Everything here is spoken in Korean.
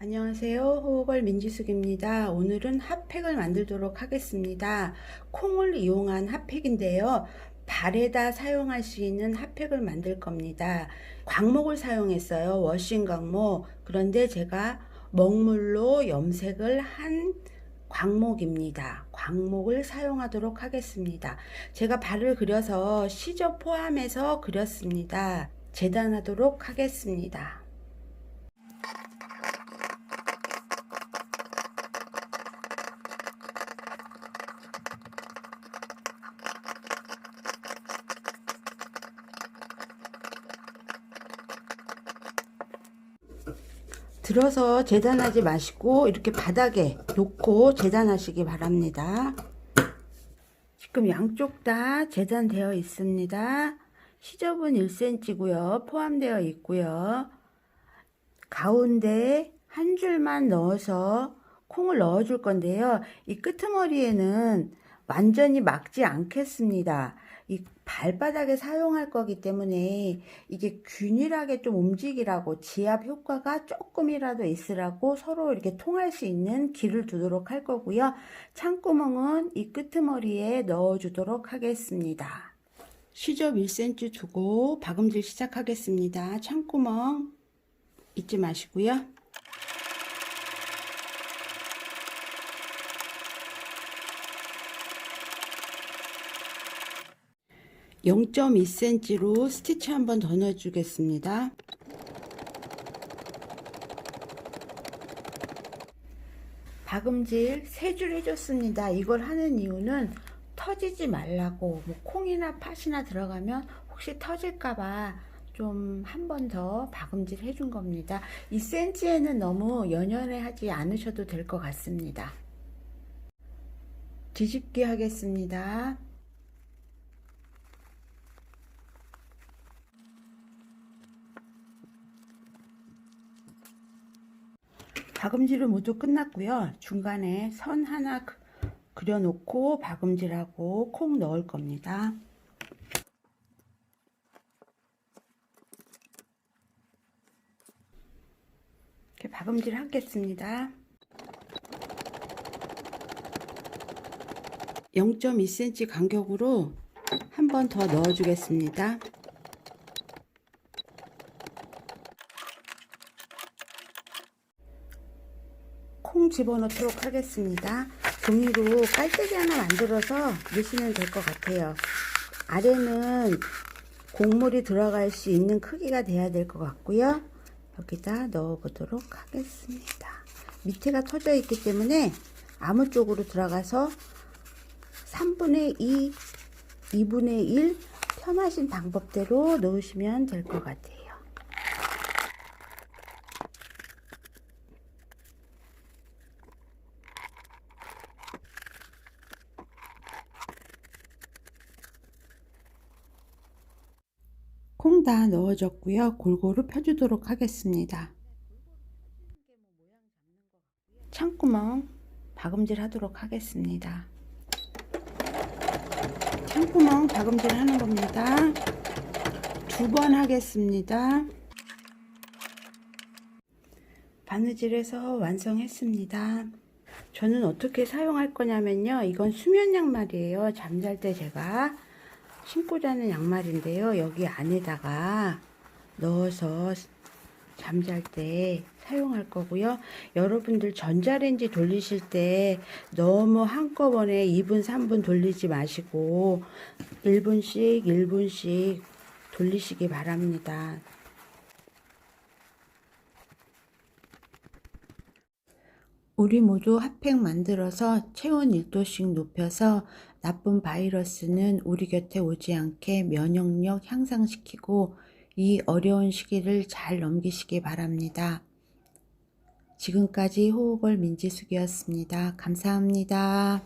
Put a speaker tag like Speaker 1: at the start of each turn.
Speaker 1: 안녕하세요. 호흡을 민지숙입니다. 오늘은 핫팩을 만들도록 하겠습니다. 콩을 이용한 핫팩인데요. 발에다 사용할 수 있는 핫팩을 만들 겁니다. 광목을 사용했어요. 워싱 광목. 그런데 제가 먹물로 염색을 한 광목입니다. 광목을 사용하도록 하겠습니다. 제가 발을 그려서 시접 포함해서 그렸습니다. 재단하도록 하겠습니다. 들어서 재단하지 마시고 이렇게 바닥에 놓고 재단하시기 바랍니다. 지금 양쪽 다 재단되어 있습니다. 시접은 1cm고요. 포함되어 있고요. 가운데 한 줄만 넣어서 콩을 넣어 줄 건데요. 이 끄트머리에는 완전히 막지 않겠습니다. 이 발바닥에 사용할 거기 때문에 이게 균일하게 좀 움직이라고, 지압 효과가 조금이라도 있으라고 서로 이렇게 통할 수 있는 길을 두도록 할 거고요. 창구멍은 이 끄트머리에 넣어 주도록 하겠습니다. 시접 1cm 두고 박음질 시작하겠습니다. 창구멍 잊지 마시고요. 0.2cm로 스티치 한번 더 넣어주겠습니다. 박음질 3줄 해줬습니다. 이걸 하는 이유는 터지지 말라고, 뭐 콩이나 팥이나 들어가면 혹시 터질까봐 좀 한 번 더 박음질 해준 겁니다. 2cm에는 너무 연연해 하지 않으셔도 될 것 같습니다. 뒤집기 하겠습니다. 박음질은 모두 끝났고요. 중간에 선 하나 그려놓고 박음질하고 콩 넣을 겁니다. 이렇게 박음질 하겠습니다. 0.2cm 간격으로 한 번 더 넣어주겠습니다. 콩 집어넣도록 하겠습니다. 종이로 깔때기 하나 만들어서 넣으시면 될 것 같아요. 아래는 곡물이 들어갈 수 있는 크기가 돼야 될 것 같고요. 여기다 넣어 보도록 하겠습니다. 밑에가 터져 있기 때문에 아무 쪽으로 들어가서 3분의 2, 2분의 1 편하신 방법대로 넣으시면 될 것 같아요. 콩 다 넣어줬고요. 골고루 펴주도록 하겠습니다. 창구멍 박음질 하도록 하겠습니다. 창구멍 박음질 하는 겁니다. 2번 하겠습니다. 바느질해서 완성했습니다. 저는 어떻게 사용할 거냐면요. 이건 수면 양말이에요. 잠잘 때 제가 신고 자는 양말인데요. 여기 안에다가 넣어서 잠잘 때 사용할 거고요. 여러분들 전자레인지 돌리실 때 너무 한꺼번에 2분 3분 돌리지 마시고 1분씩 1분씩 돌리시기 바랍니다. 우리 모두 핫팩 만들어서 체온 1도씩 높여서 나쁜 바이러스는 우리 곁에 오지 않게 면역력 향상시키고 이 어려운 시기를 잘 넘기시기 바랍니다. 지금까지 호흡을 민지숙이었습니다. 감사합니다.